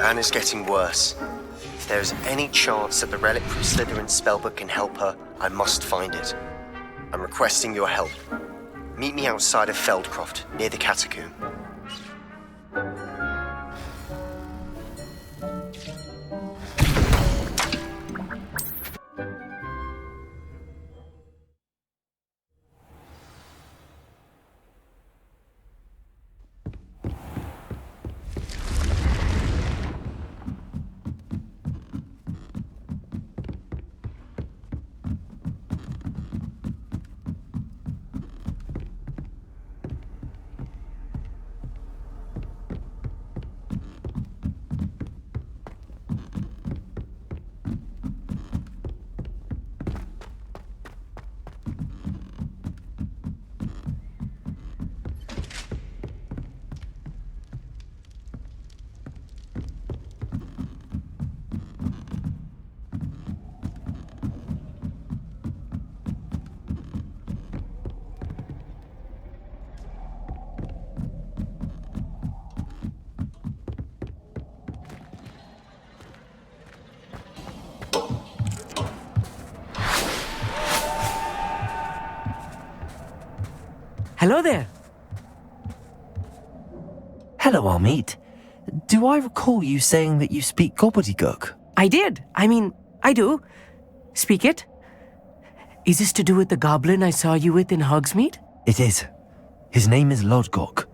and is getting worse. If there is any chance that the relic from Slytherin's spellbook can help her, I must find it. I'm requesting your help. Meet me outside of Feldcroft, near the catacomb. Hello there. Hello, Amit. Do I recall you saying that you speak Gobbledegook? I did. I do. Speak it. Is this to do with the goblin I saw you with in Hogsmeade? It is. His name is Lodgok.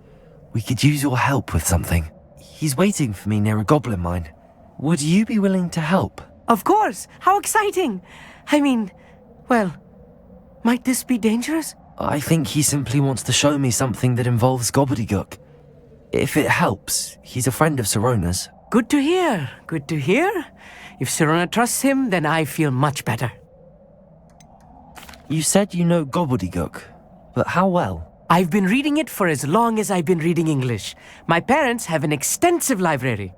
We could use your help with something. He's waiting for me near a goblin mine. Would you be willing to help? Of course. How exciting. Well, might this be dangerous? I think he simply wants to show me something that involves Gobbledegook. If it helps, he's a friend of Sirona's. Good to hear. Good to hear. If Sirona trusts him, then I feel much better. You said you know Gobbledegook, but how well? I've been reading it for as long as I've been reading English. My parents have an extensive library.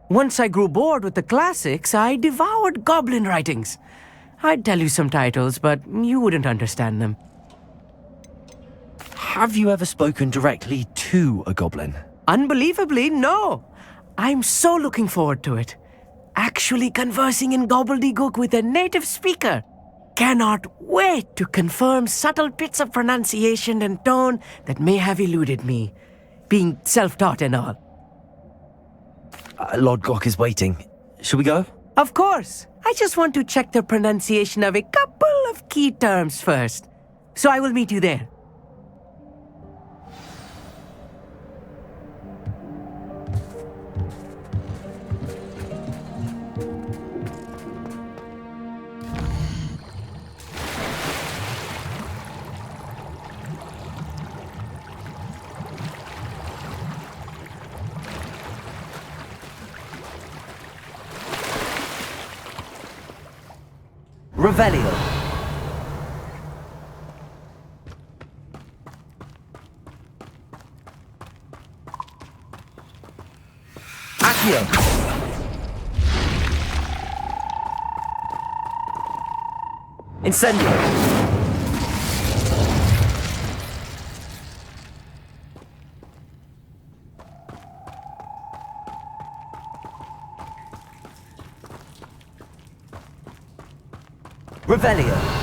Once I grew bored with the classics, I devoured goblin writings. I'd tell you some titles, but you wouldn't understand them. Have you ever spoken directly to a goblin? Unbelievably, no. I'm so looking forward to it. Actually conversing in Gobbledegook with a native speaker. Cannot wait to confirm subtle bits of pronunciation and tone that may have eluded me, being self-taught and all. Lodgok is waiting. Shall we go? Of course. I just want to check the pronunciation of a couple of key terms first. So I will meet you there. Revelio. Accio. Incendio. Revelio.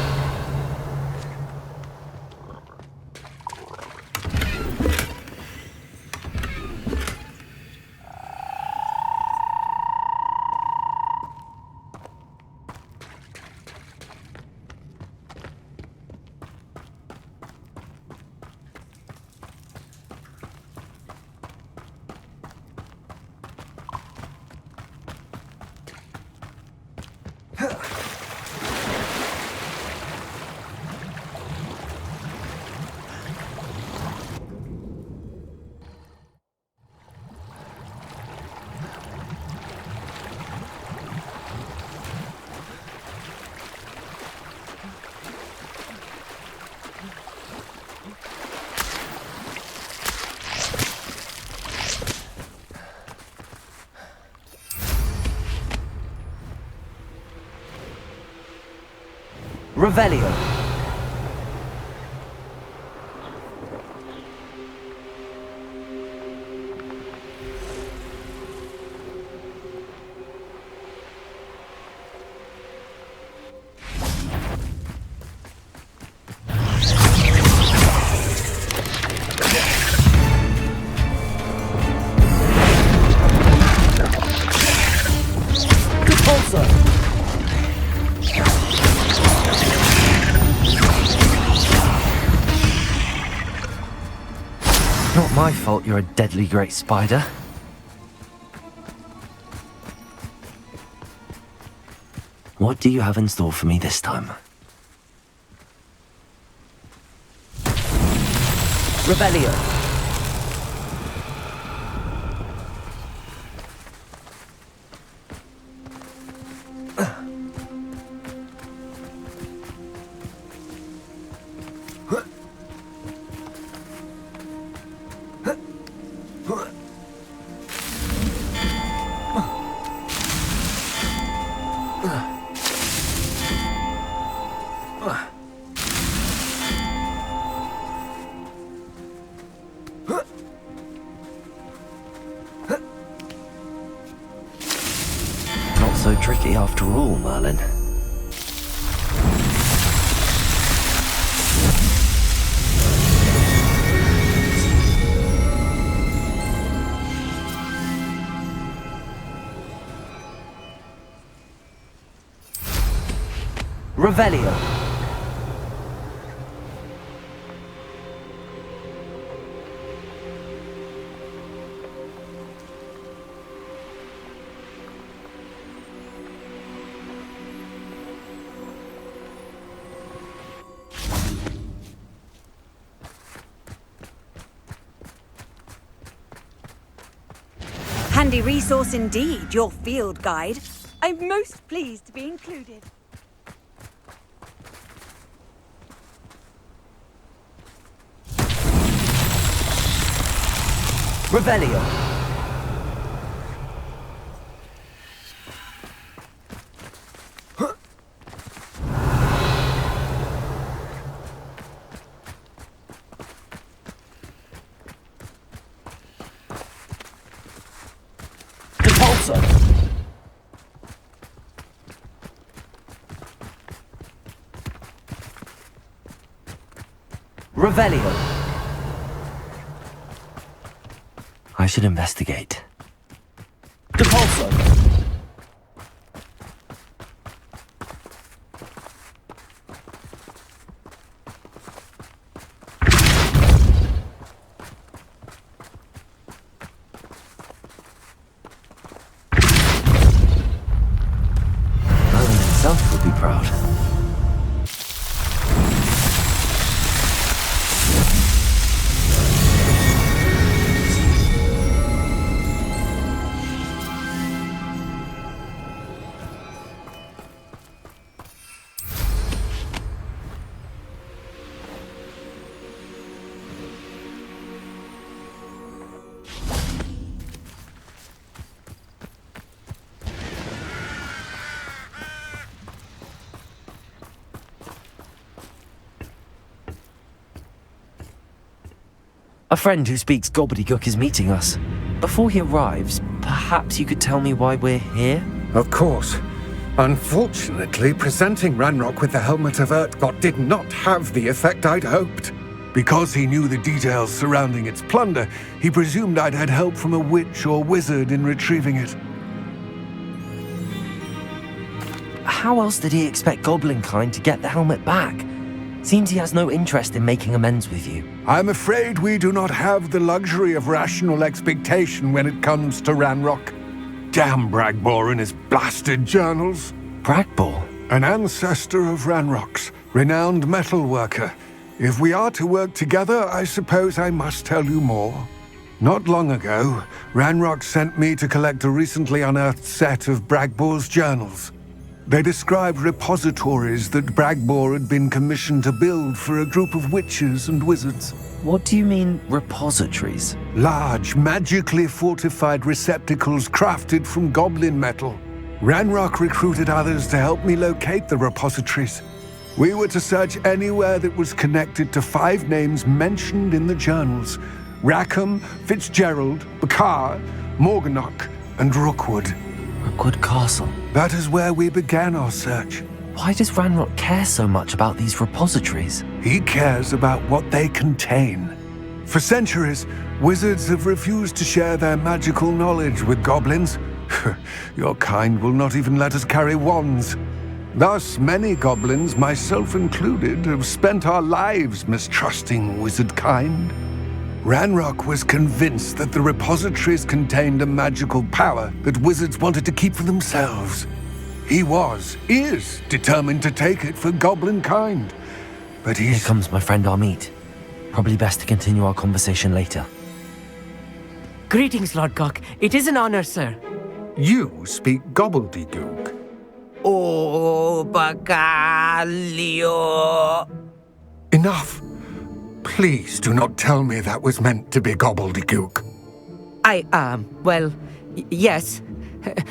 Revelio. Repulsor! Not my fault you're a deadly great spider. What do you have in store for me this time? Rebellion! Not so tricky after all, Merlin. Revelio! Handy resource indeed, your field guide. I'm most pleased to be included. Revelio! Repulsor! Revelio! I should investigate. Repulsor! Merlin himself would be proud. A friend who speaks Gobbledegook is meeting us. Before he arrives, perhaps you could tell me why we're here? Of course. Unfortunately, presenting Ranrock with the Helmet of Urtkot did not have the effect I'd hoped. Because he knew the details surrounding its plunder, he presumed I'd had help from a witch or wizard in retrieving it. How else did he expect Goblinkind to get the helmet back? Seems he has no interest in making amends with you. I'm afraid we do not have the luxury of rational expectation when it comes to Ranrock. Damn Bragbor and his blasted journals. Bragbor? An ancestor of Ranrock's, renowned metal worker. If we are to work together, I suppose I must tell you more. Not long ago, Ranrock sent me to collect a recently unearthed set of Bragbor's journals. They described repositories that Bragbor had been commissioned to build for a group of witches and wizards. What do you mean, repositories? Large, magically fortified receptacles crafted from goblin metal. Ranrock recruited others to help me locate the repositories. We were to search anywhere that was connected to 5 names mentioned in the journals: Rackham, Fitzgerald, Bakar, Morganach, and Rookwood. Rookwood Castle. That is where we began our search. Why does Ranrock care so much about these repositories? He cares about what they contain. For centuries, wizards have refused to share their magical knowledge with goblins. Your kind will not even let us carry wands. Thus, many goblins, myself included, have spent our lives mistrusting wizard kind. Ranrock was convinced that the repositories contained a magical power that wizards wanted to keep for themselves. He is determined to take it for goblin kind. But Here comes my friend Amit. Probably best to continue our conversation later. Greetings, Lodgok. It is an honor, sir. You speak Gobbledegook. Oh, Bagalio. Enough. Please do not tell me that was meant to be Gobbledegook. Yes.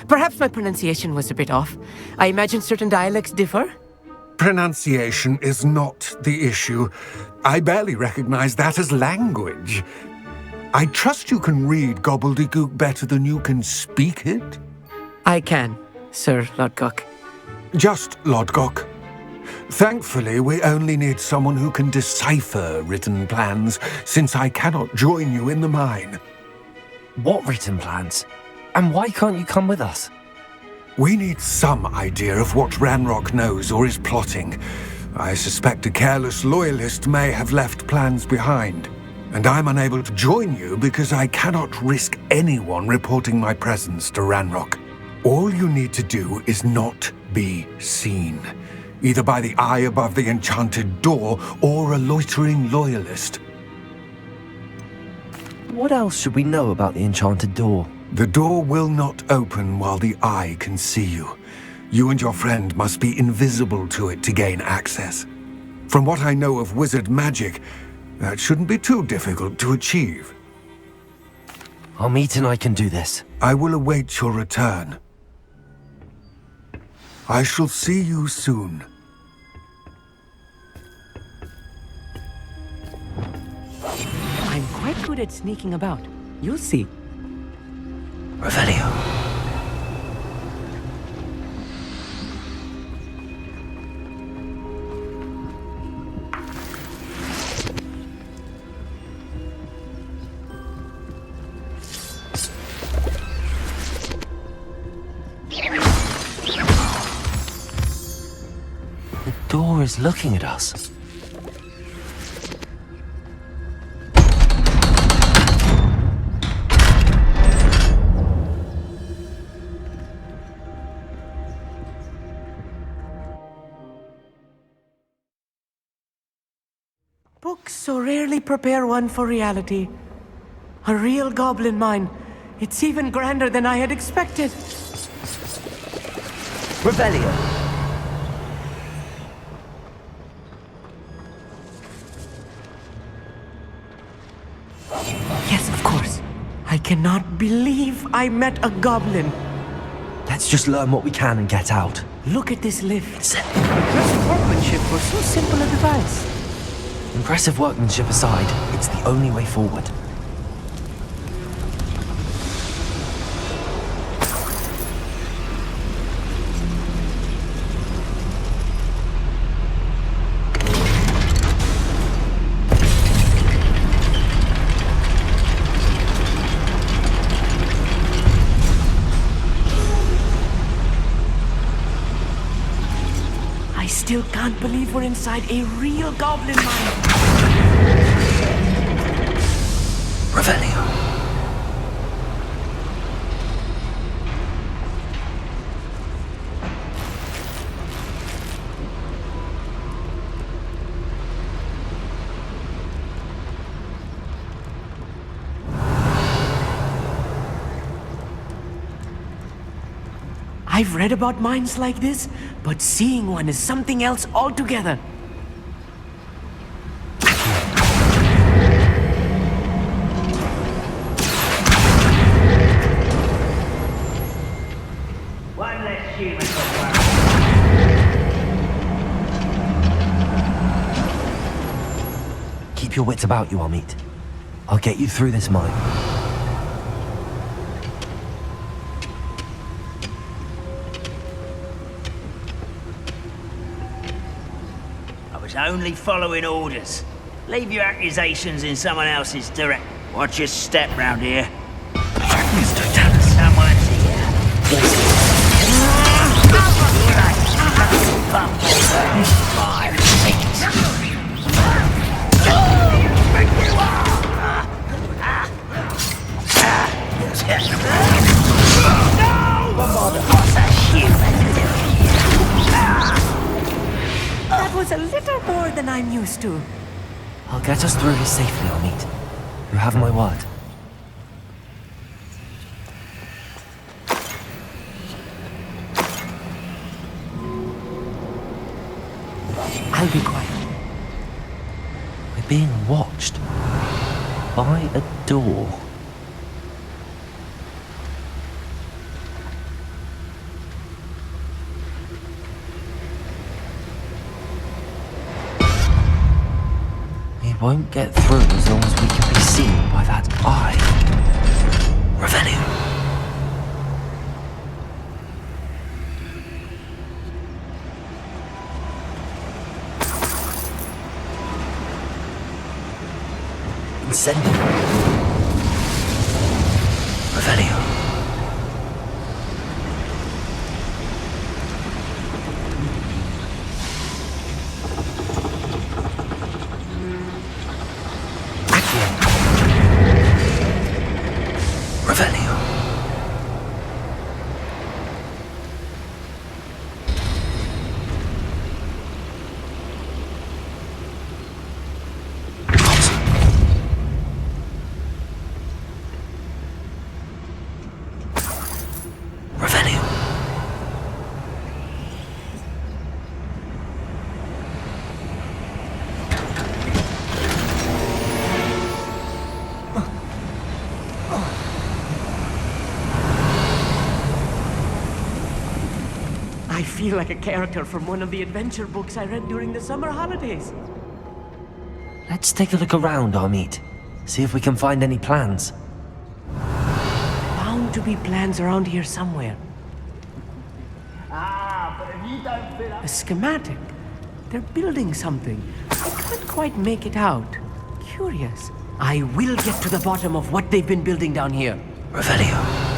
Perhaps my pronunciation was a bit off. I imagine certain dialects differ. Pronunciation is not the issue. I barely recognize that as language. I trust you can read Gobbledegook better than you can speak it? I can, Sir Lodgok. Just Lodgok. Thankfully, we only need someone who can decipher written plans, since I cannot join you in the mine. What written plans? And why can't you come with us? We need some idea of what Ranrock knows or is plotting. I suspect a careless loyalist may have left plans behind. And I'm unable to join you because I cannot risk anyone reporting my presence to Ranrock. All you need to do is not be seen, either by the eye above the enchanted door or a loitering loyalist. What else should we know about the enchanted door? The door will not open while the eye can see you. You and your friend must be invisible to it to gain access. From what I know of wizard magic, that shouldn't be too difficult to achieve. Amit and I can do this. I will await your return. I shall see you soon. I'm quite good at sneaking about. You'll see. Revelio. The door is looking at us. Books so rarely prepare one for reality. A real goblin mine. It's even grander than I had expected. Revelio. Yes, of course. I cannot believe I met a goblin. Let's just learn what we can and get out. Look at this lift. Impressive workmanship for so simple a device. Impressive workmanship aside, it's the only way forward. I still can't believe we're inside a real goblin mine. Revelio. I've read about mines like this, but seeing one is something else altogether. One less human to worry. Keep your wits about you, Amit. I'll get you through this mine. I was only following orders. Leave your accusations in someone else's direct. Watch your step round here. Someone's here. That was a little more than I'm used to. I'll get us through this safely, Amit. You have my word. I'll be quiet. We're being watched by a door. We won't get through as long as we can be seen by that eye. Revelio. Incendio. Revelio. Accio. Revelio. Revelio. I feel like a character from one of the adventure books I read during the summer holidays. Let's take a look around, Amit. See if we can find any plans. Bound to be plans around here somewhere. A schematic. They're building something. I can't quite make it out. Curious. I will get to the bottom of what they've been building down here. Revelio.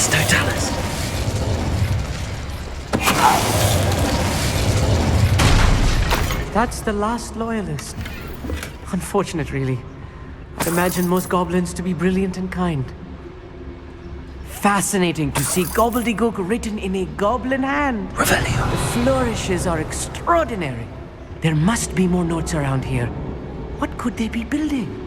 Totalis. That's the last loyalist. Unfortunate, really. I'd imagine most goblins to be brilliant and kind. Fascinating to see Gobbledegook written in a goblin hand. Revelio. The flourishes are extraordinary. There must be more notes around here. What could they be building?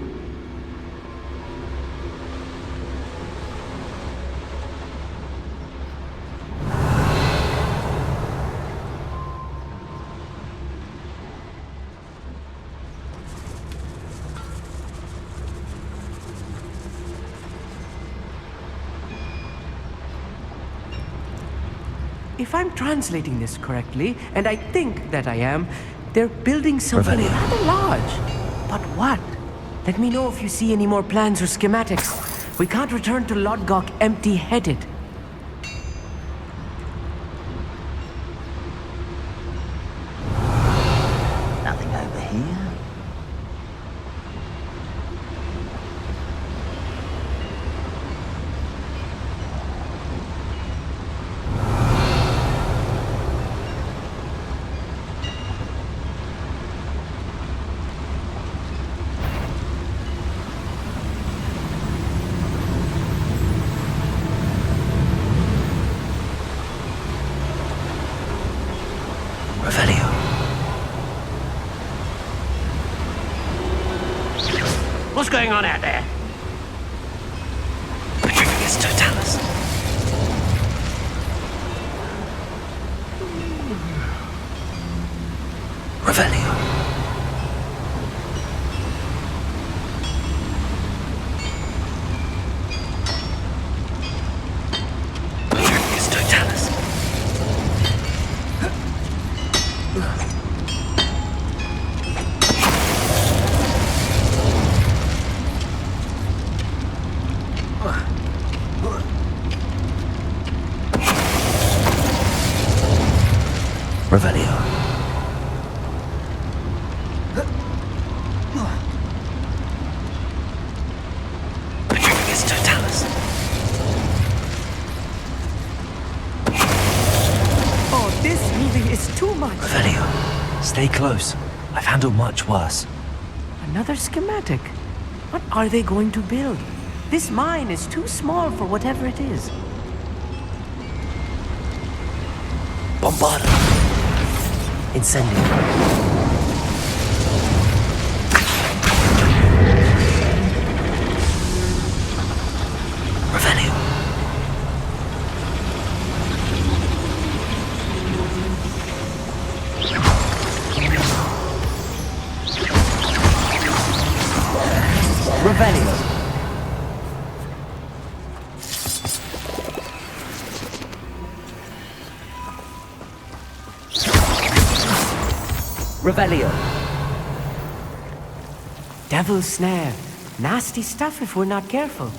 If I'm translating this correctly, and I think that I am, they're building something Revelio. rather large. But what? Let me know if you see any more plans or schematics. We can't return to Lodgok empty-headed. Nothing over here. Revelio. What's going on out there? Petrificus totalis. Revelio. Patricius Totalis. Revelio. Patricius Totalis. Oh, this really is too much. Revelio. Stay close. I've handled much worse. Another schematic. What are they going to build? This mine is too small for whatever it is. Bombarda. Incendio. Revelio. Revelio. Revelio. Devil's snare. Nasty stuff if we're not careful.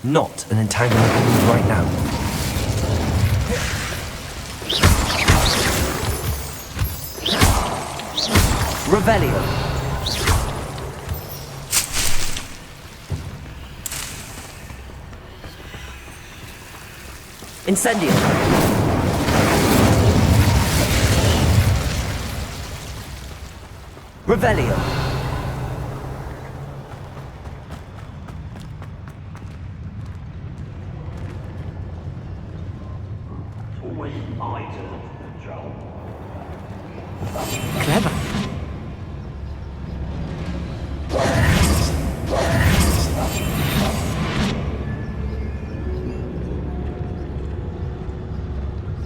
Not an entanglement move right now. Revelio. Incendio. Revelio. Clever.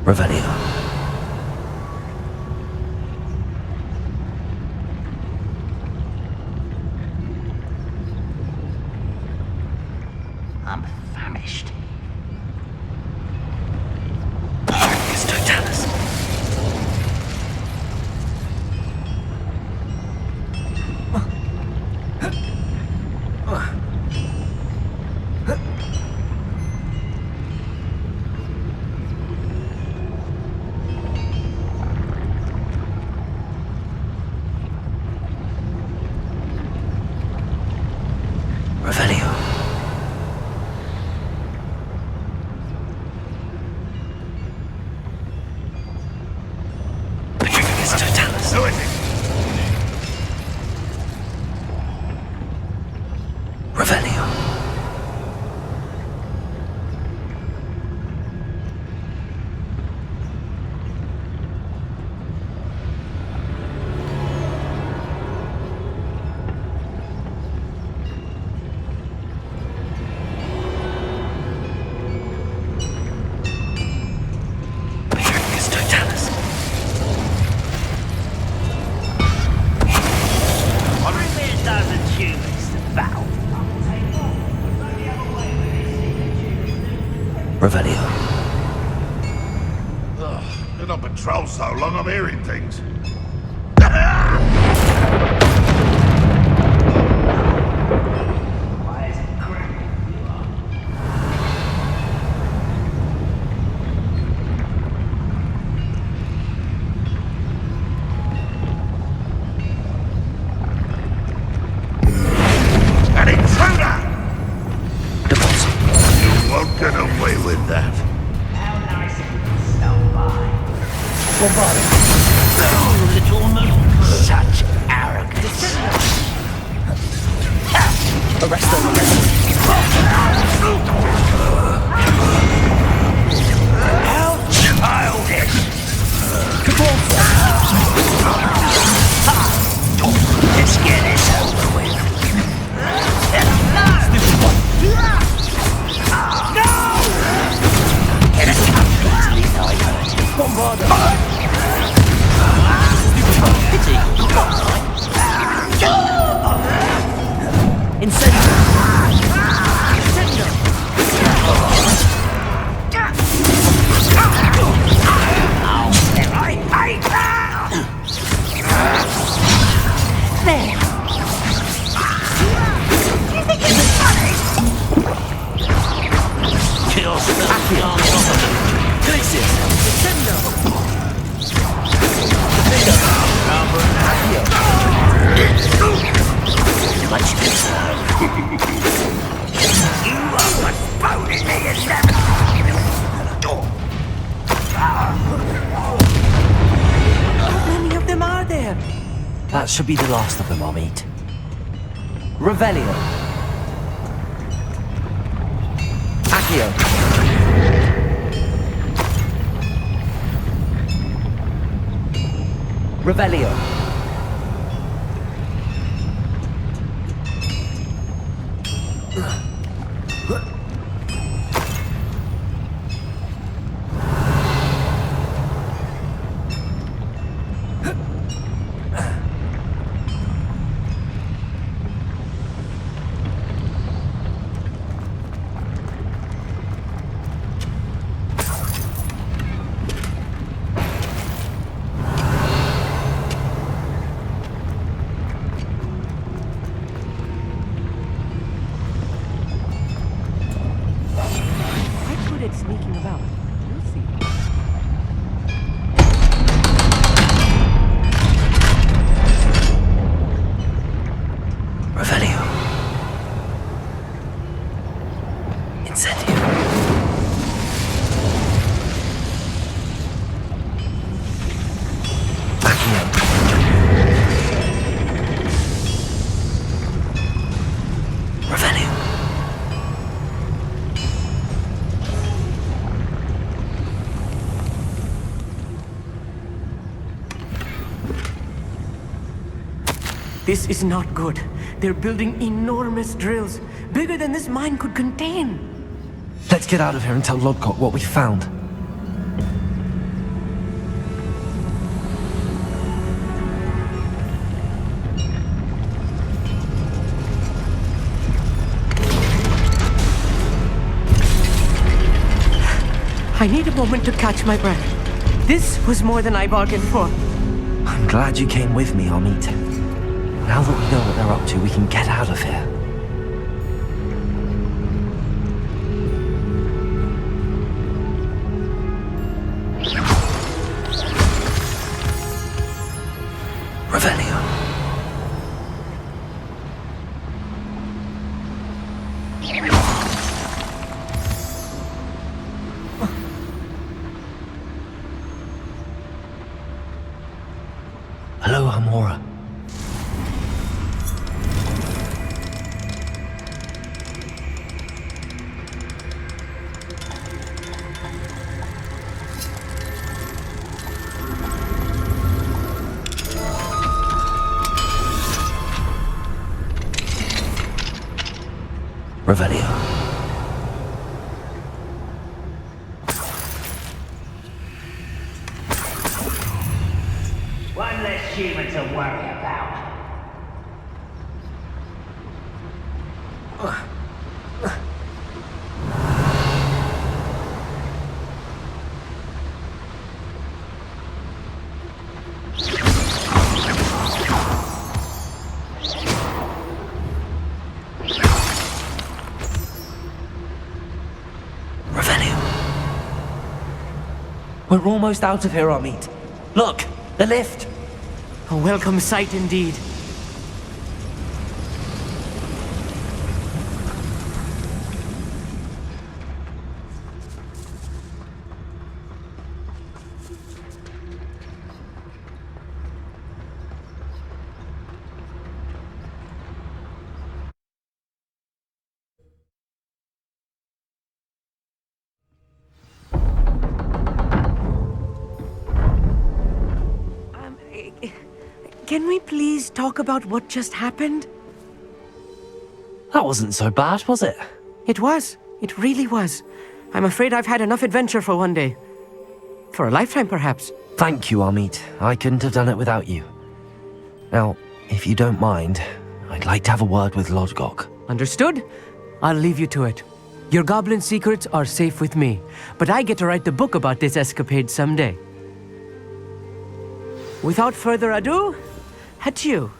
Revelio. I'm famished. Patricius Totalis. Revelio. Patricius Totalis. Who is it? Revelio. Patricius Totalis. Bring me a dozen humans to battle. Revelio. Been on patrol so long, I'm hearing things. An intruder! Deposit. You won't get away with that. Little moon. Such arrogance. Arrest them, arrest them. How childish! Let's get this over with. Get a completely diverted. Bombarda. Pity. That should be the last of them, Amit. Revelio. Accio. Revelio. Sneaking about. We'll see. Revelio. Incendio. Accio. Revelio. This is not good. They're building enormous drills, bigger than this mine could contain. Let's get out of here and tell Lodgok what we found. I need a moment to catch my breath. This was more than I bargained for. I'm glad you came with me, Amit. Now that we know what they're up to, we can get out of here. Revelio. Hello, Amora. Revelio. One less human to worry about. We're almost out of here, Amit. Look, the lift. A welcome sight indeed. Can we please talk about what just happened? That wasn't so bad, was it? It was. It really was. I'm afraid I've had enough adventure for one day. For a lifetime, perhaps. Thank you, Amit. I couldn't have done it without you. Now, if you don't mind, I'd like to have a word with Lodgok. Understood? I'll leave you to it. Your goblin secrets are safe with me, but I get to write the book about this escapade someday. Without further ado, adieu.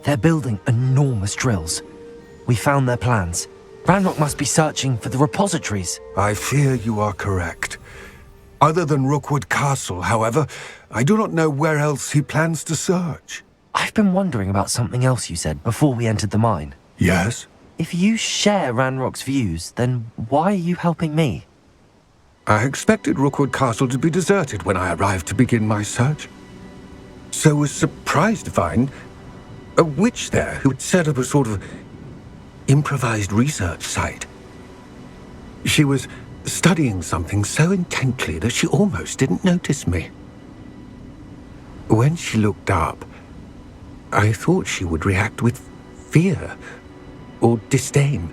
They're building enormous drills. We found their plans. Ranrock must be searching for the repositories. I fear you are correct. Other than Rookwood Castle, however, I do not know where else he plans to search. I've been wondering about something else you said before we entered the mine. Yes? If you share Ranrock's views, then why are you helping me? I expected Rookwood Castle to be deserted when I arrived to begin my search. So was surprised to find a witch there who had set up a sort of improvised research site. She was studying something so intently that she almost didn't notice me. When she looked up, I thought she would react with fear or disdain.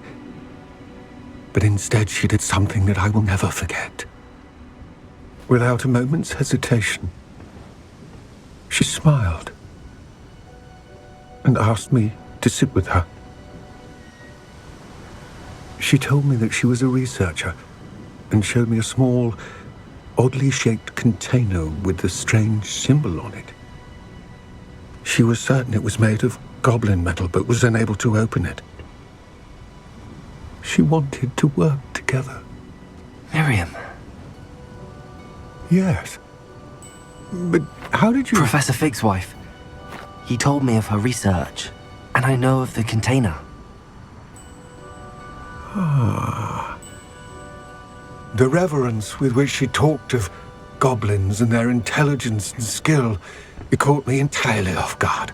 But instead she did something that I will never forget. Without a moment's hesitation, she smiled and asked me to sit with her. She told me that she was a researcher and showed me a small, oddly shaped container with a strange symbol on it. She was certain it was made of goblin metal, but was unable to open it. She wanted to work together. Miriam. Yes. But how did you... Professor Fig's wife. He told me of her research, and I know of the container. Ah. The reverence with which she talked of goblins and their intelligence and skill, it caught me entirely off guard.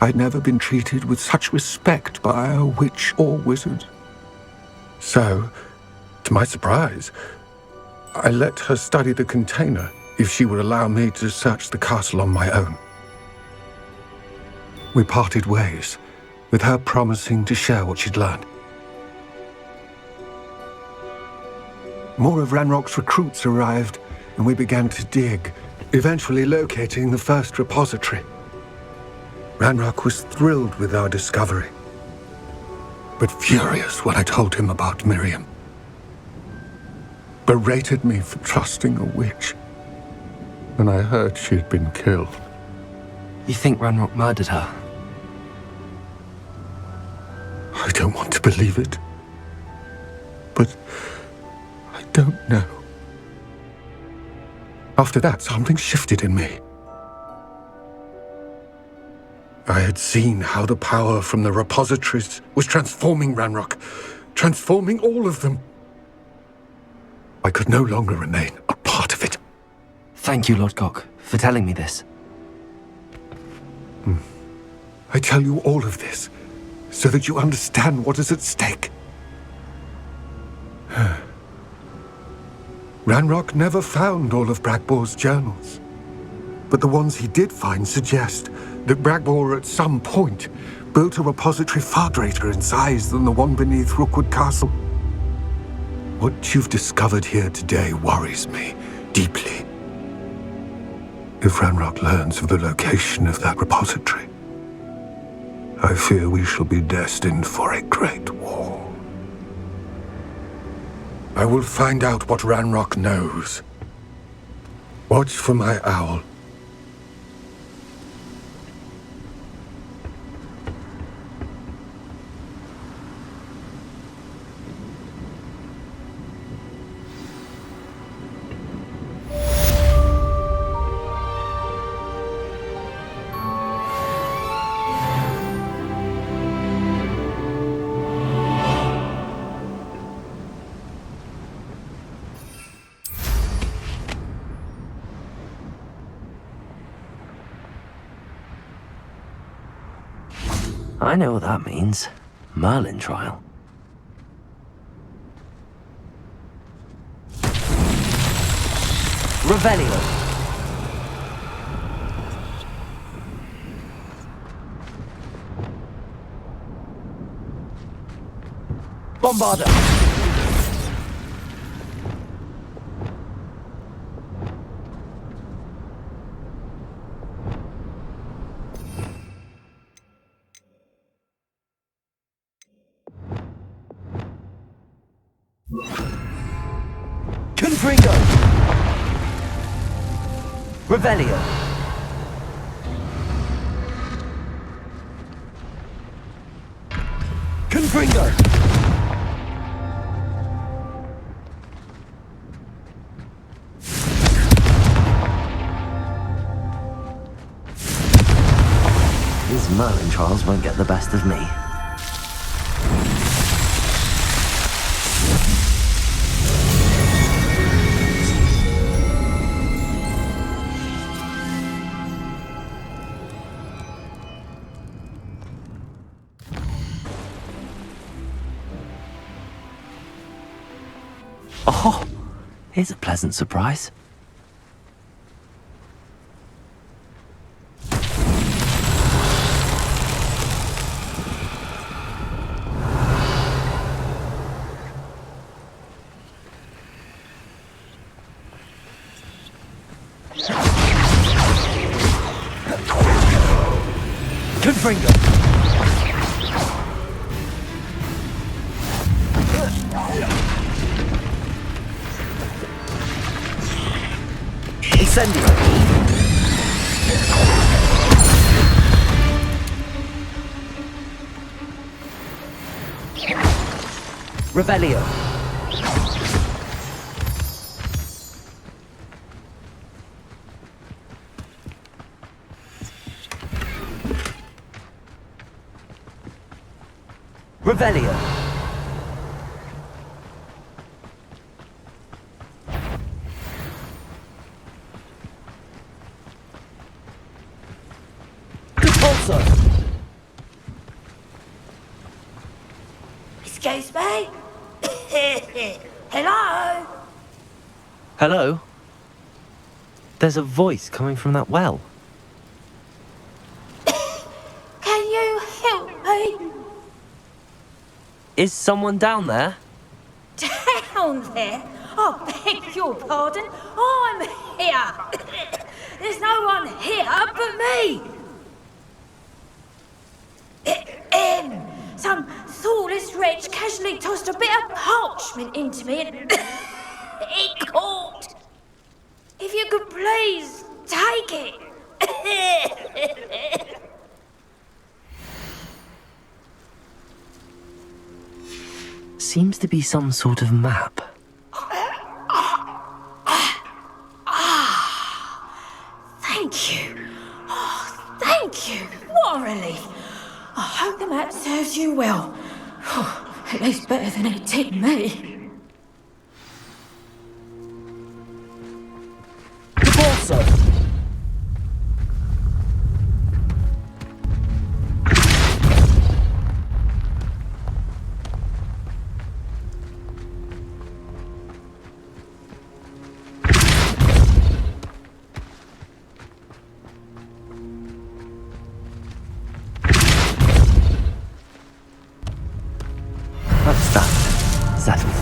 I'd never been treated with such respect by a witch or wizard. So, to my surprise, I let her study the container if she would allow me to search the castle on my own. We parted ways, with her promising to share what she'd learned. More of Ranrock's recruits arrived, and we began to dig, eventually locating the first repository. Ranrock was thrilled with our discovery, but furious when I told him about Miriam. Berated me for trusting a witch when I heard she had been killed. You think Ranrock murdered her? I don't want to believe it, but I don't know. After that, something shifted in me. I had seen how the power from the repositories was transforming Ranrock, transforming all of them. I could no longer remain a part of it. Thank you, Lodgok, for telling me this. I tell you all of this so that you understand what is at stake. Ranrock never found all of Bragbor's journals, but the ones he did find suggest that Bragbor at some point built a repository far greater in size than the one beneath Rookwood Castle. What you've discovered here today worries me deeply. If Ranrock learns of the location of that repository, I fear we shall be destined for a great war. I will find out what Ranrock knows. Watch for my owl. I know what that means. Merlin trial. Revelio. Bombarda. Confringo. Revelio. Confringo. trials won't get the best of me. Oh, here's a pleasant surprise. Confringo. Incendio. Revelio. Revelio. Repulsor. Excuse me? Hello? Hello? There's a voice coming from that well. Can you help me? Is someone down there? Down there? Oh, beg your pardon. I'm here. There's no one here but me. Some thoughtless wretch casually tossed a bit of parchment into me and it caught. If you could please take it. Seems to be some sort of map. Thank you. Oh, thank you. What a relief. I hope the map serves you well. At least better than it did me. Repulsor. That's that. Settled.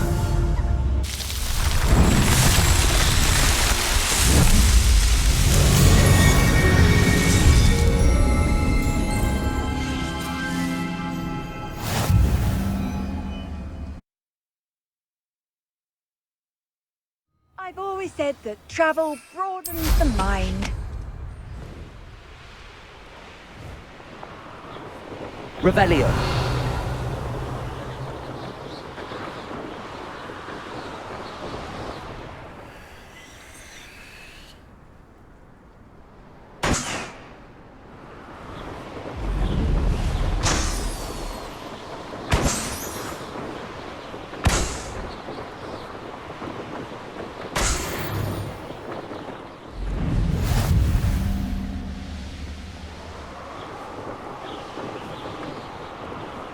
I've always said that travel broadens the mind. Revelio.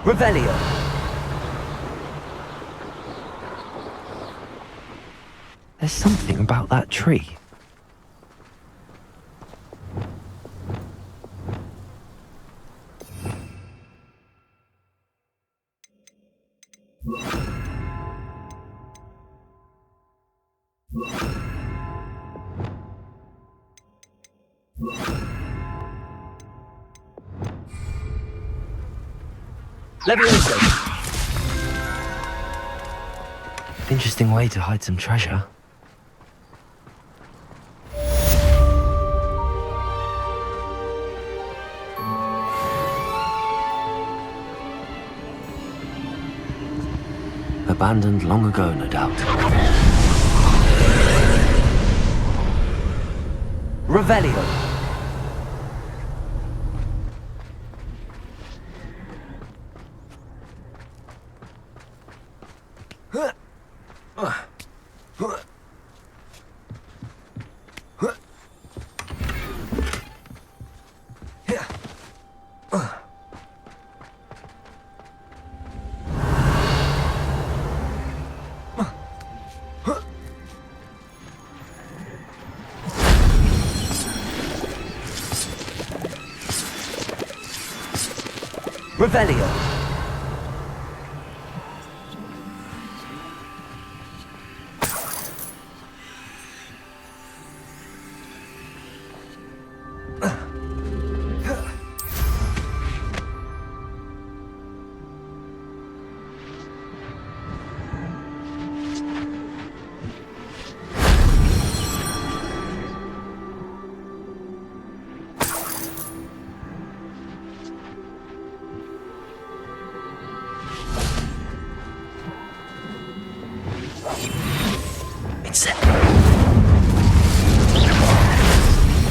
Revelio. There's something about that tree. Levioso. Interesting way to hide some treasure. Abandoned long ago, no doubt. Revelio. Revelio.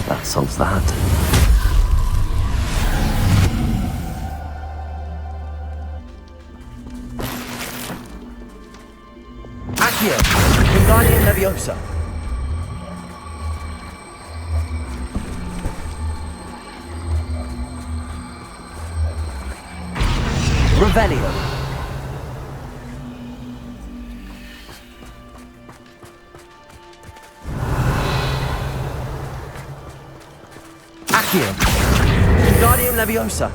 That solves that. Accio! Wingardium Leviosa! Revelio! Accio! Wingardium Leviosa!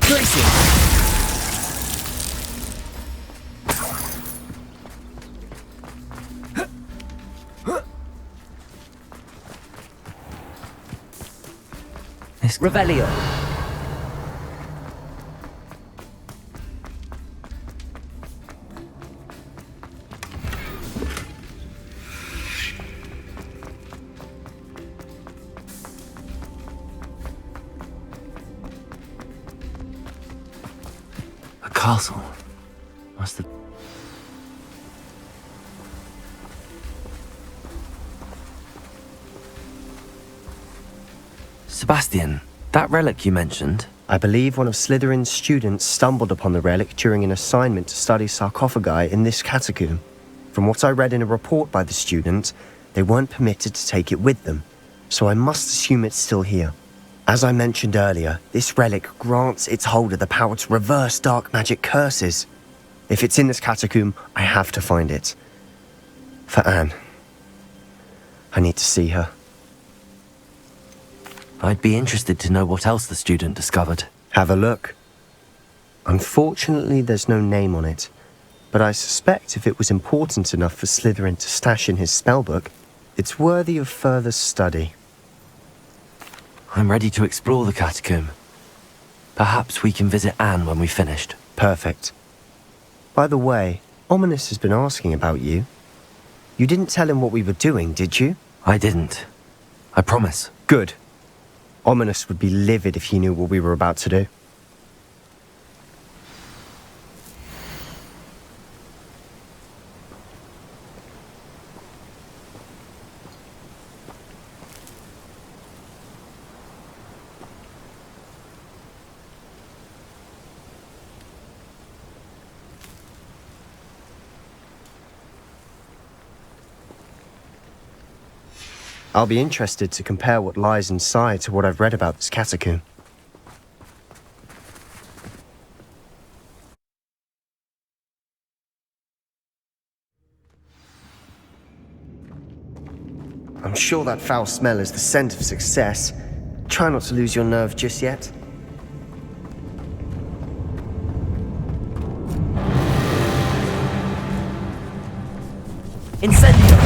Gracie! Revelio! A castle. Must have... Sebastian, that relic you mentioned. I believe one of Slytherin's students stumbled upon the relic during an assignment to study sarcophagi in this catacomb. From what I read in a report by the student, they weren't permitted to take it with them, so I must assume it's still here. As I mentioned earlier, this relic grants its holder the power to reverse dark magic curses. If it's in this catacomb, I have to find it. For Anne. I need to see her. I'd be interested to know what else the student discovered. Have a look. Unfortunately, there's no name on it, but I suspect if it was important enough for Slytherin to stash in his spellbook, it's worthy of further study. I'm ready to explore the catacomb. Perhaps we can visit Anne when we've finished. Perfect. By the way, Ominous has been asking about you. You didn't tell him what we were doing, did you? I didn't. I promise. Good. Ominous would be livid if he knew what we were about to do. I'll be interested to compare what lies inside to what I've read about this catacomb. I'm sure that foul smell is the scent of success. Try not to lose your nerve just yet. Incendio!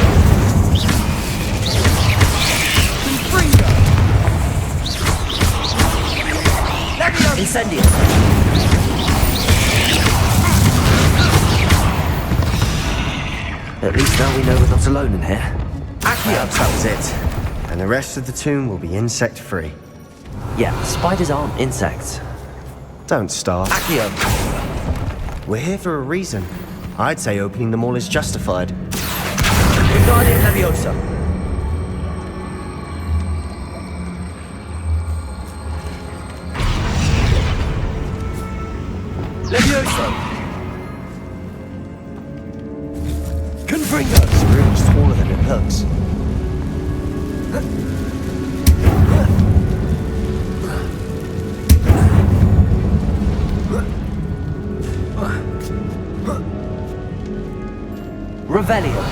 Incendio! At least now we know we're not alone in here. Perhaps that was it. And the rest of the tomb will be insect-free. Yeah, spiders aren't insects. Don't start. Accio! We're here for a reason. I'd say opening them all is justified. Wingardium Leviosa! Levioso! Confringo! It's really smaller than it looks. Revelio!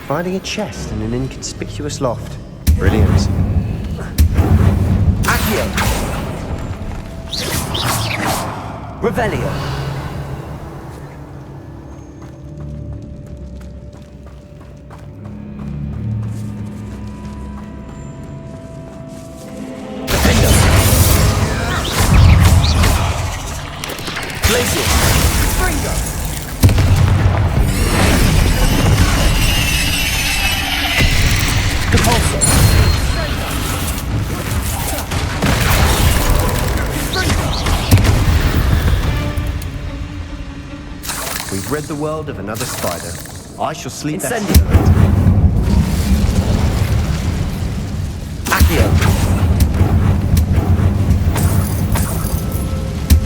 Finding a chest in an inconspicuous loft. Brilliant. Accio! Revelio! Defender! Glacius! Springo! Depulso! We've rid the world of another spider. I shall sleep better. Incendio! Accio!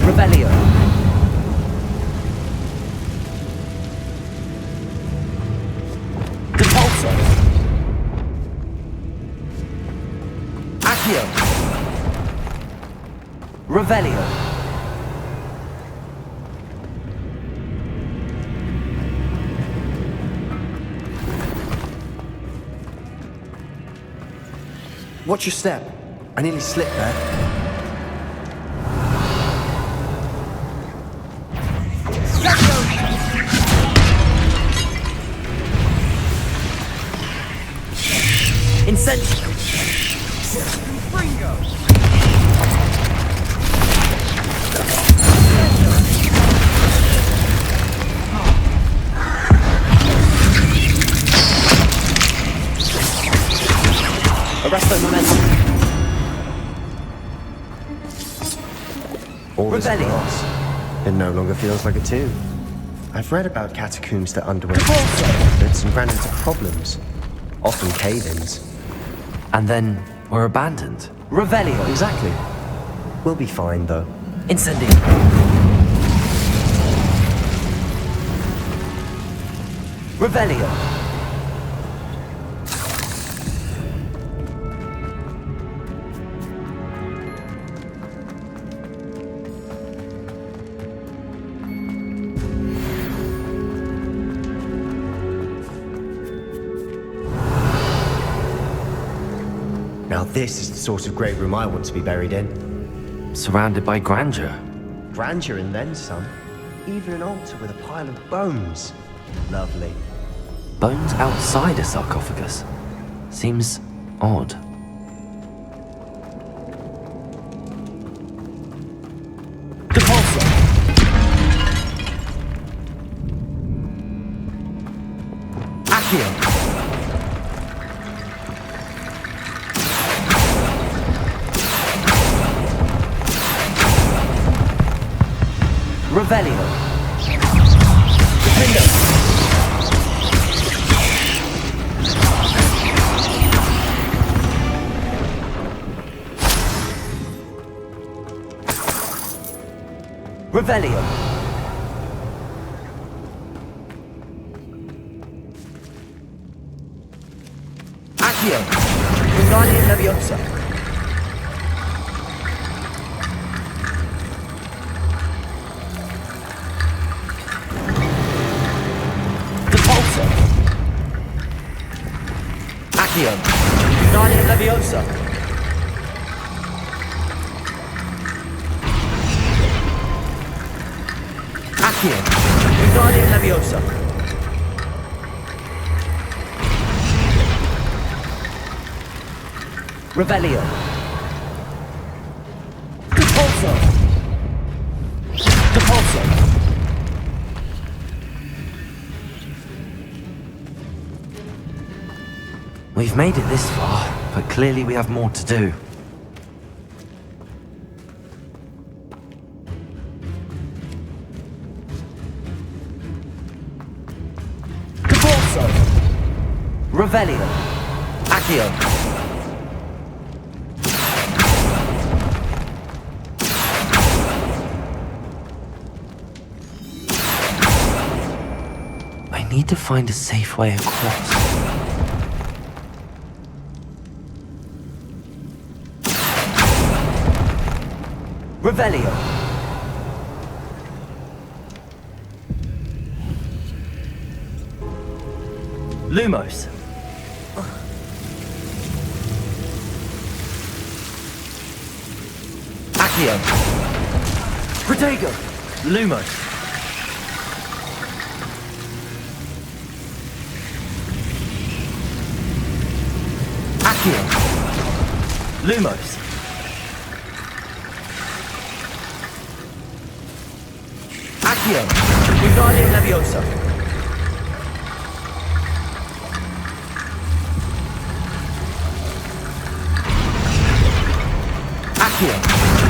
Revelio! Depulso! Accio! Revelio! Watch your step. I nearly slipped there. Incendio! Arresto momentum. All this Rebellion. grass. It no longer feels like a tomb. I've read about catacombs that underwent Depulso. efforts and ran into problems. Often cave-ins. And then were abandoned. Revelio. Exactly. We'll be fine, though. Incendio. Revelio. Now this is the sort of great room I want to be buried in. Surrounded by grandeur. Grandeur and then some. Even an altar with a pile of bones. Lovely. Bones outside a sarcophagus. Seems odd. Depulso. Accio. Revelio. Defender. Revelio. Accio. Wingardium Leviosa. Depulso. Accio. Wingardium Leviosa. Accio. Wingardium Leviosa. Revelio. Depulso. Depulso. We've made it this far, but clearly we have more to do. Depulso. Revelio. Accio. to find a safe way across. Revelio. Lumos. Accio. Protego. Lumos. Accio. Lumos. Accio. Wingardium Leviosa. Accio.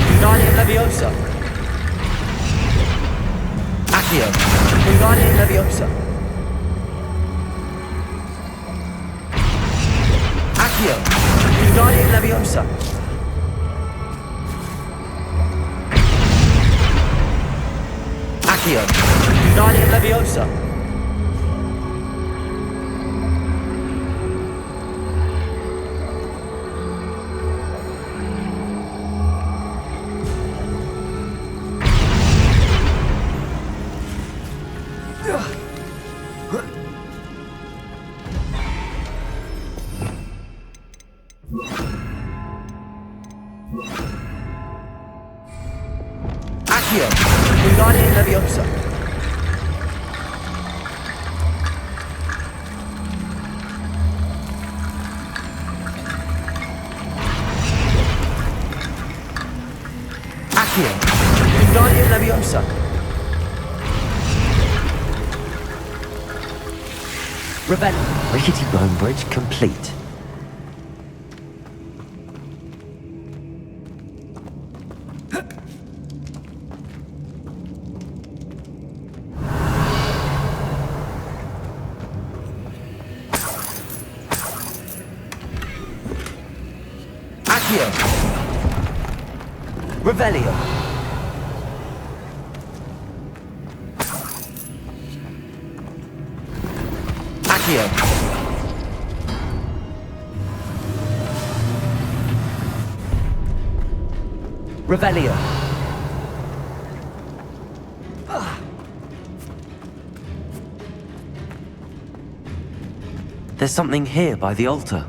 Wingardium Leviosa. Accio. Wingardium Leviosa. Accio. Wingardium Leviosa. Accio. Wingardium Leviosa. Accio. Wingardium Leviosa. Accio. Wingardium Leviosa. Revelio. Rickety Bone Bridge complete. Accio. Revelio. Accio. Revelio. There's something here by the altar.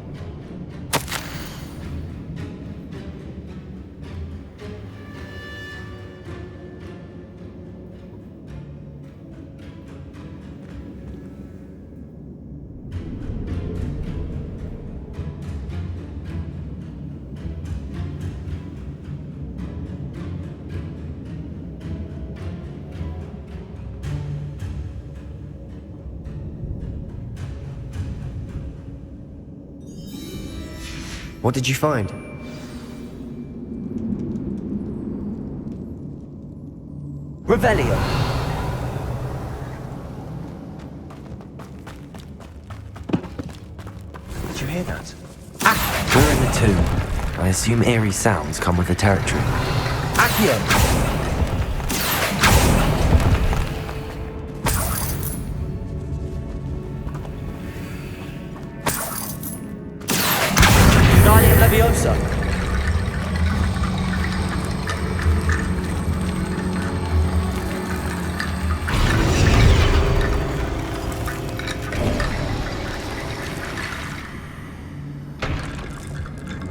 What did you find? Revelio. Did you hear that? We're in the tomb. I assume eerie sounds come with the territory. Accio. Wingardium Leviosa.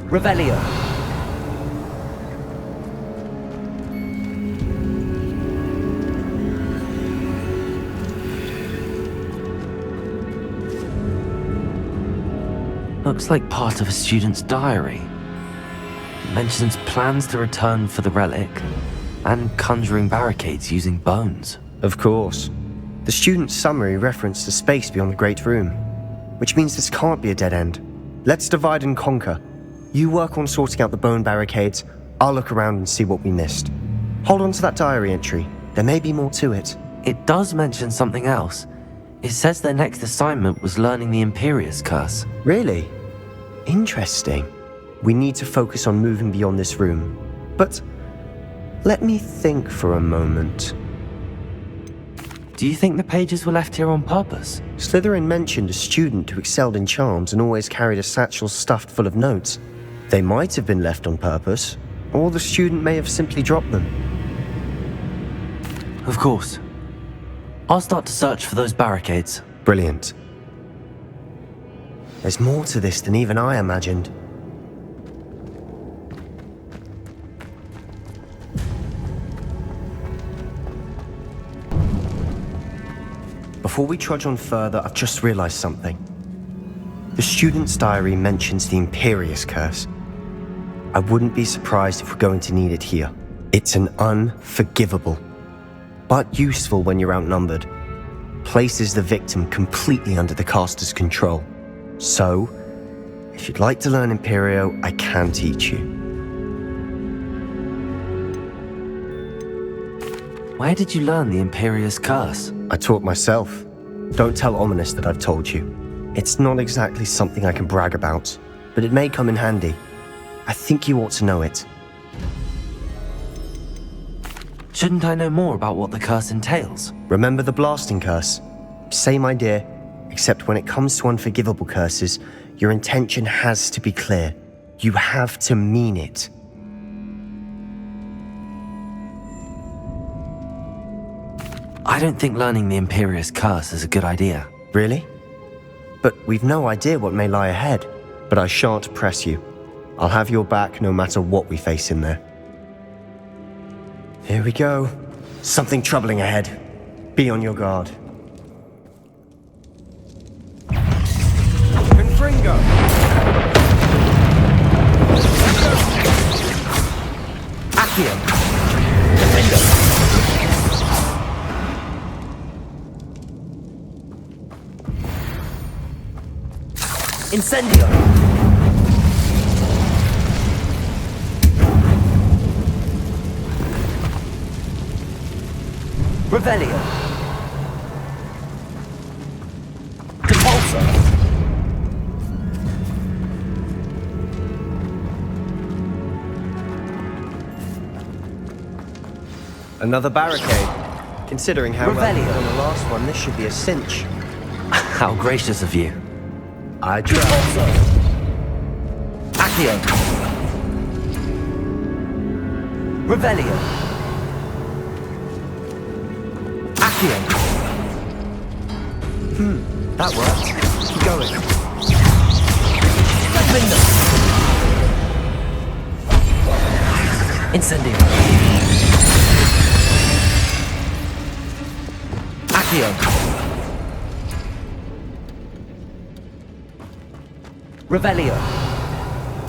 Revelio. Looks like part of a student's diary. It mentions plans to return for the relic and conjuring barricades using bones. Of course. The student's summary referenced a space beyond the Great Room, which means this can't be a dead end. Let's divide and conquer. You work on sorting out the bone barricades, I'll look around and see what we missed. Hold on to that diary entry. There may be more to it. It does mention something else. It says their next assignment was learning the Imperious Curse. Really? Interesting. We need to focus on moving beyond this room. But let me think for a moment. Do Do you think the pages were left here on purpose? Slytherin mentioned a student who excelled in charms and always carried a satchel stuffed full of notes. They might have been left on purpose, or the student may have simply dropped them. Of course. I'll start to search for those barricades. Brilliant. There's more to this than even I imagined. Before we trudge on further, I've just realized something. The student's diary mentions the Imperious Curse. I wouldn't be surprised if we're going to need it here. It's an unforgivable, but useful when you're outnumbered. Places the victim completely under the caster's control. So, if you'd like to learn Imperio, I can teach you. Where did you learn the Imperious Curse? I taught myself. Don't tell Ominous that I've told you. It's not exactly something I can brag about, but it may come in handy. I think you ought to know it. Shouldn't I know more about what the curse entails? Remember the blasting curse? Same idea, except when it comes to unforgivable curses, your intention has to be clear. You have to mean it. I don't think learning the Imperious Curse is a good idea. Really? But we've no idea what may lie ahead. But I shan't press you. I'll have your back no matter what we face in there. Here we go. Something troubling ahead. Be on your guard. Confringo! Accio! Defendo! Incendio! Revelio! Depulso! Another barricade. Considering how well we Revelio. did on the last one, this should be a cinch. How gracious of you. I try. Depulso! Accio! Revelio! Accio! That worked. Keep going. Defendo! Incendio! Accio! Revelio!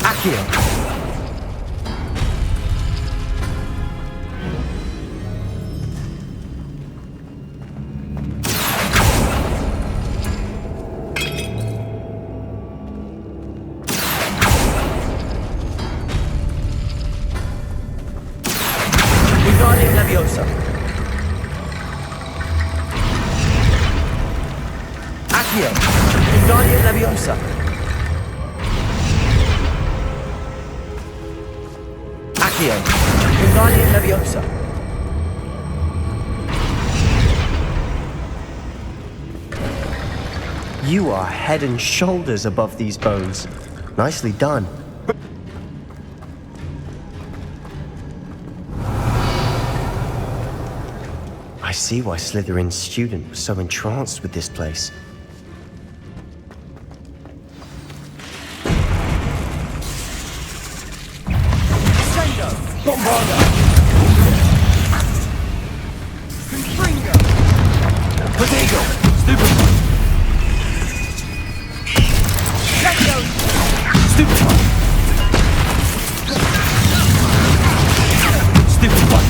Accio! Wingardium Leviosa! Accio! Wingardium Leviosa! Accio! Wingardium Leviosa! You are head and shoulders above these bones. Nicely done. I see why Slytherin's student was so entranced with this place. Bombarda! Confringo! Potato! Stupid! Stupid one! Stupid one!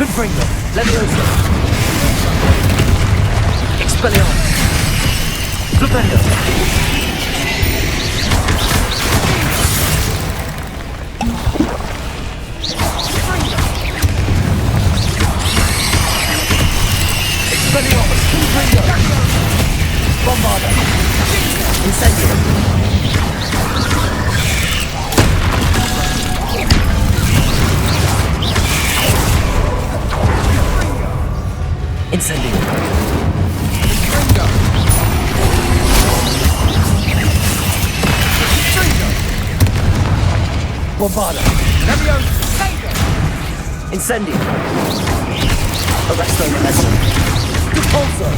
Confringo! Leviosa! Expelliarmus! Flipendo! Incendio! Bombarda! Incendio! Arresto Momentum! Repulsor!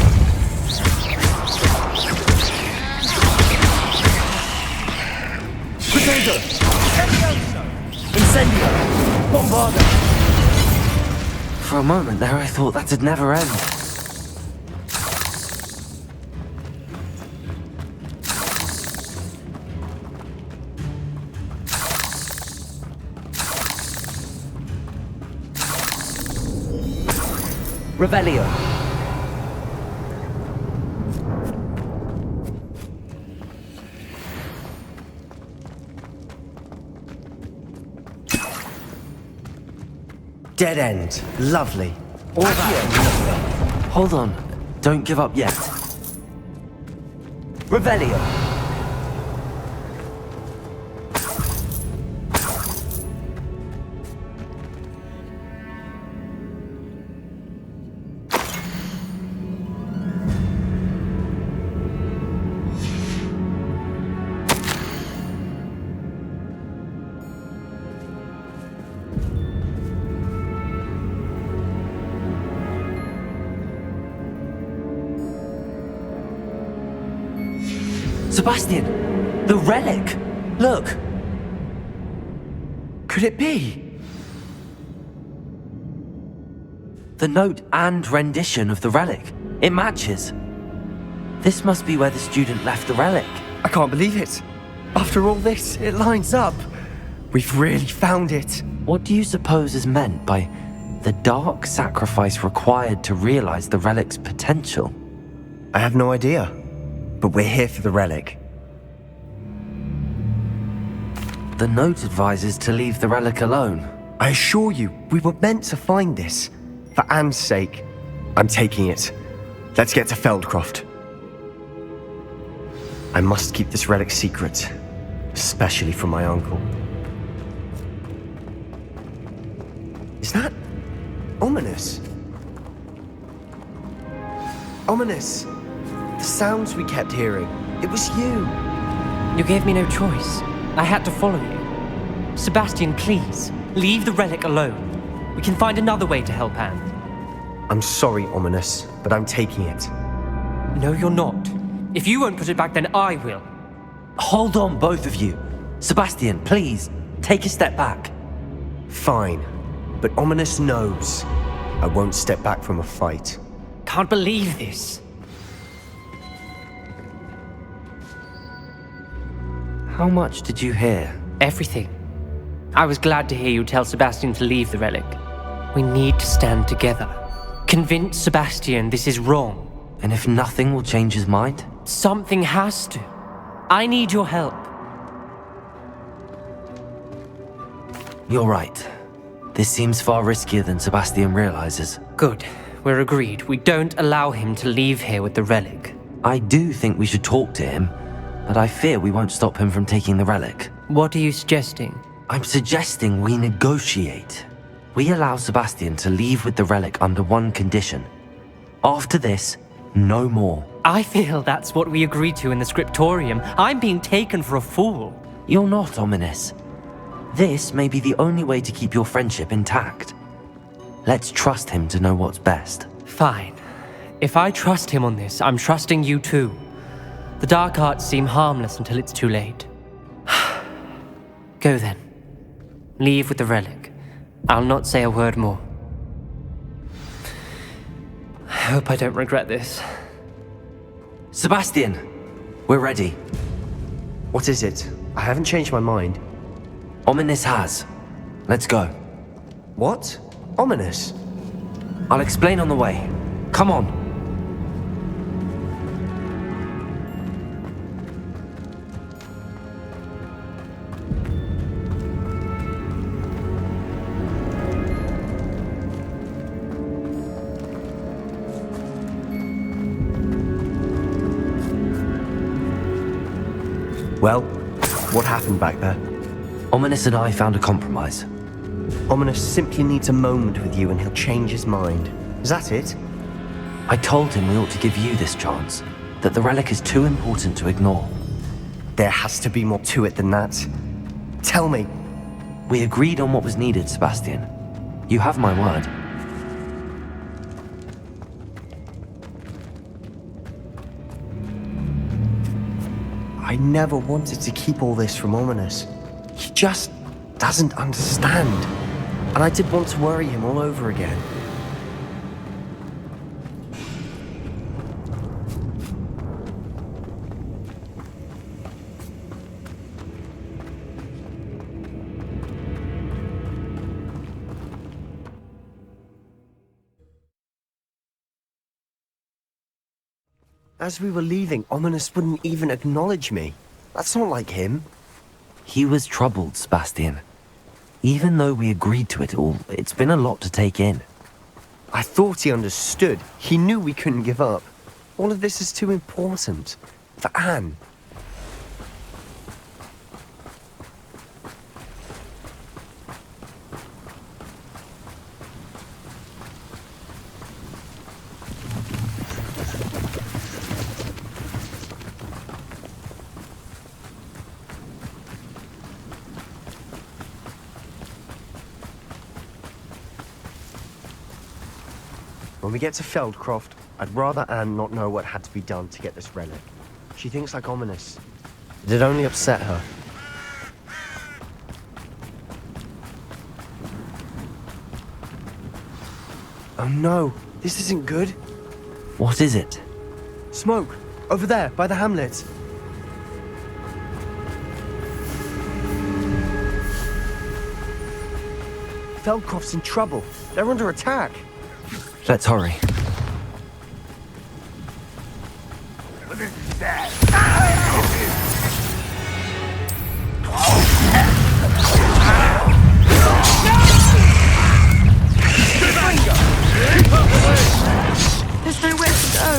Potato! Incendio! Bombarda! For a moment there I thought that'd never end. Revelio. Dead end. Lovely. All that. Hold on. Don't give up yet. Revelio. Sebastian! The relic! Look! Could it be? The note and rendition of the relic. It matches. This must be where the student left the relic. I can't believe it. After all this, it lines up. We've really found it. What do you suppose is meant by the dark sacrifice required to realize the relic's potential? I have no idea. But we're here for the relic. The note advises to leave the relic alone. I assure you, we were meant to find this. For Anne's sake. I'm taking it. Let's get to Feldcroft. I must keep this relic secret, especially from my uncle. Is that ominous? Ominous! The sounds we kept hearing. It was you. You gave me no choice. I had to follow you. Sebastian, please, leave the relic alone. We can find another way to help Anne. I'm sorry, Ominous, but I'm taking it. No, you're not. If you won't put it back, then I will. Hold on, both of you. Sebastian, please, take a step back. Fine, but Ominous knows I won't step back from a fight. Can't believe this. How much did you hear? Everything. I was glad to hear you tell Sebastian to leave the relic. We need to stand together. Convince Sebastian this is wrong. And if nothing will change his mind? Something has to. I need your help. You're right. This seems far riskier than Sebastian realizes. Good. We're agreed. We don't allow him to leave here with the relic. I do think we should talk to him, but I fear we won't stop him from taking the relic. What are you suggesting? I'm suggesting we negotiate. We allow Sebastian to leave with the relic under one condition. After this, no more. I feel that's what we agreed to in the scriptorium. I'm being taken for a fool. You're not, Ominous. This may be the only way to keep your friendship intact. Let's trust him to know what's best. Fine. If I trust him on this, I'm trusting you too. The dark arts seem harmless until it's too late. Go then. Leave with the relic. I'll not say a word more. I hope I don't regret this. Sebastian! We're ready. What is it? I haven't changed my mind. Ominous has. Let's go. What? Ominous? I'll explain on the way. Come on. Well, what happened back there? Ominous and I found a compromise. Ominous simply needs a moment with you and he'll change his mind. Is that it? I told him we ought to give you this chance, that the relic is too important to ignore. There has to be more to it than that. Tell me. We agreed on what was needed, Sebastian. You have my word. I never wanted to keep all this from Ominous. He just doesn't understand. And I did want to worry him all over again. As we were leaving, Ominous wouldn't even acknowledge me. That's not like him. He was troubled, Sebastian. Even though we agreed to it all, it's been a lot to take in. I thought he understood. He knew we couldn't give up. All of this is too important. For Anne. When we get to Feldcroft, I'd rather Anne not know what had to be done to get this relic. She thinks like Ominous. It'd only upset her. Oh no, this isn't good. What is it? Smoke! Over there, by the hamlet. Feldcroft's in trouble. They're under attack. Let's hurry. There's nowhere to go.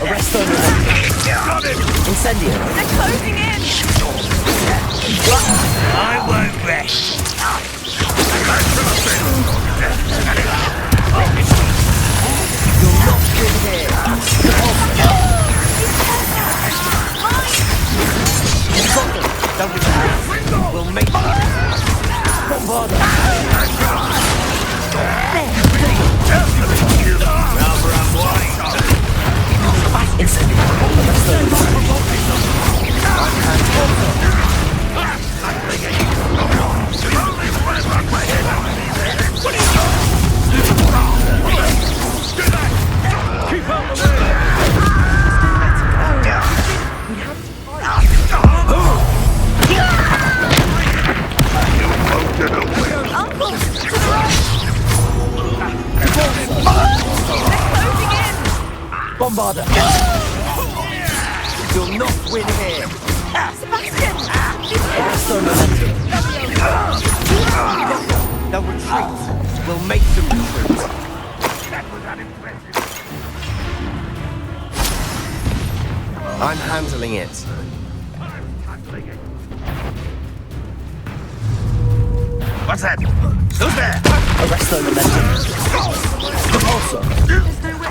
Arrest them. Incendio. They're closing in! I won't rest. You're not good here. You've got them. Don't retreat. We'll make them. Bombard them. Bombarder! You'll not win here! Sebastian! Arrest our momentum. They'll retreat. We'll make them retreat. I'm handling it. What's that? Who's there? Arrest our momentum. Also. There's nowhere.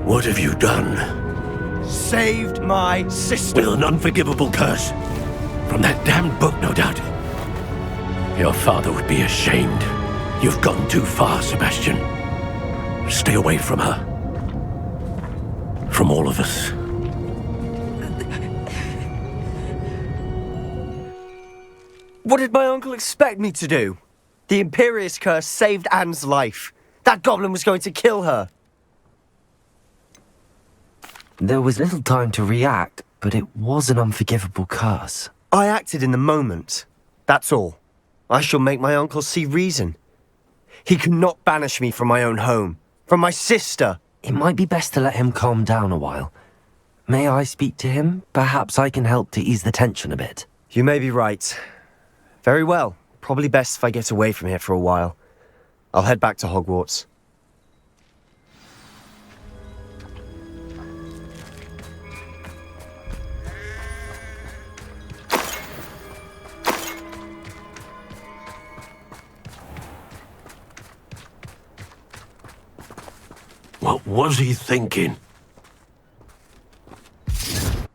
What have you done? Saved my sister. With an unforgivable curse. From that damned book, no doubt. Your father would be ashamed. You've gone too far, Sebastian. Stay away from her. From all of us. What did my uncle expect me to do? The Imperious Curse saved Anne's life. That goblin was going to kill her. There was little time to react, but it was an unforgivable curse. I acted in the moment. That's all. I shall make my uncle see reason. He cannot banish me from my own home, from my sister. It might be best to let him calm down a while. May I speak to him? Perhaps I can help to ease the tension a bit. You may be right. Very well. Probably best if I get away from here for a while. I'll head back to Hogwarts. What was he thinking?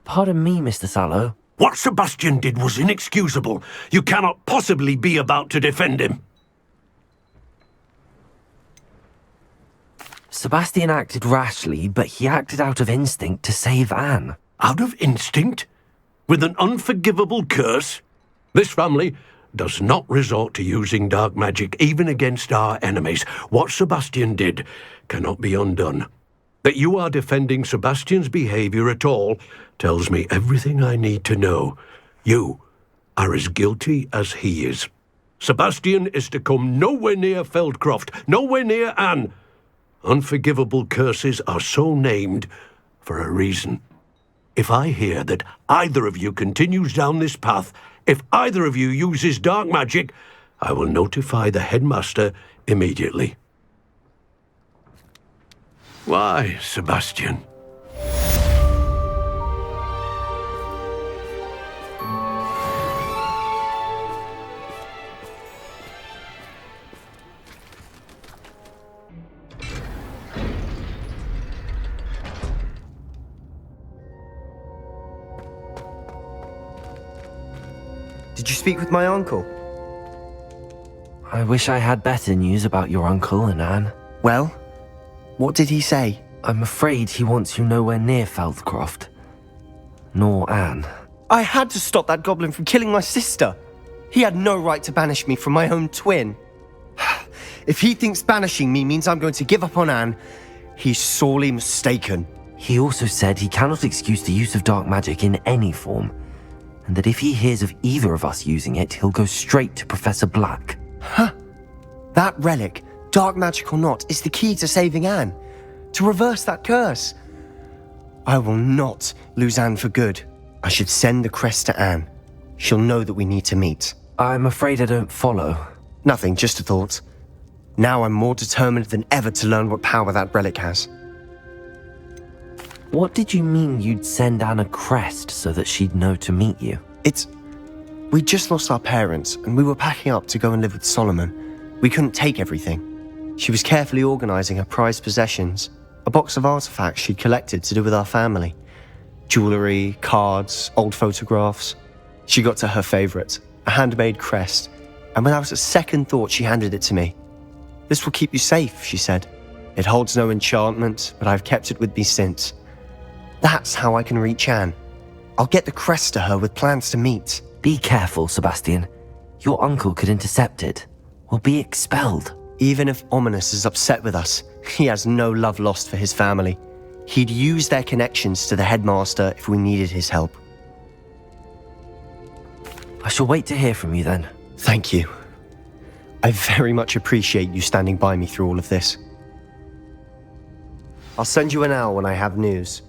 Pardon me, Mr. Sallow. What Sebastian did was inexcusable. You cannot possibly be about to defend him. Sebastian acted rashly, but he acted out of instinct to save Anne. Out of instinct? With an unforgivable curse? This family does not resort to using dark magic even against our enemies. What Sebastian did cannot be undone. That you are defending Sebastian's behavior at all tells me everything I need to know. You are as guilty as he is. Sebastian is to come nowhere near Feldcroft, nowhere near Anne. Unforgivable curses are so named for a reason. If I hear that either of you continues down this path, if either of you uses dark magic, I will notify the headmaster immediately. Why, Sebastian? Did you speak with my uncle? I wish I had better news about your uncle and Anne. Well, what did he say? I'm afraid he wants you nowhere near Feldcroft. Nor Anne. I had to stop that goblin from killing my sister. He had no right to banish me from my own twin. If he thinks banishing me means I'm going to give up on Anne, he's sorely mistaken. He also said he cannot excuse the use of dark magic in any form, and that if he hears of either of us using it, he'll go straight to Professor Black. Huh. That relic, dark magic or not, is the key to saving Anne. To reverse that curse. I will not lose Anne for good. I should send the crest to Anne. She'll know that we need to meet. I'm afraid I don't follow. Nothing, just a thought. Now I'm more determined than ever to learn what power that relic has. What did you mean you'd send Anne a crest so that she'd know to meet you? We just lost our parents, and we were packing up to go and live with Solomon. We couldn't take everything. She was carefully organizing her prized possessions, a box of artifacts she'd collected to do with our family. Jewelry, cards, old photographs. She got to her favorite, a handmade crest, and without a second thought she handed it to me. "This will keep you safe," she said. "It holds no enchantment, but I've kept it with me since. That's how I can reach Anne. I'll get the crest to her with plans to meet." Be careful, Sebastian. Your uncle could intercept it. We'll be expelled. Even if Ominous is upset with us, he has no love lost for his family. He'd use their connections to the headmaster if we needed his help. I shall wait to hear from you then. Thank you. I very much appreciate you standing by me through all of this. I'll send you an owl when I have news.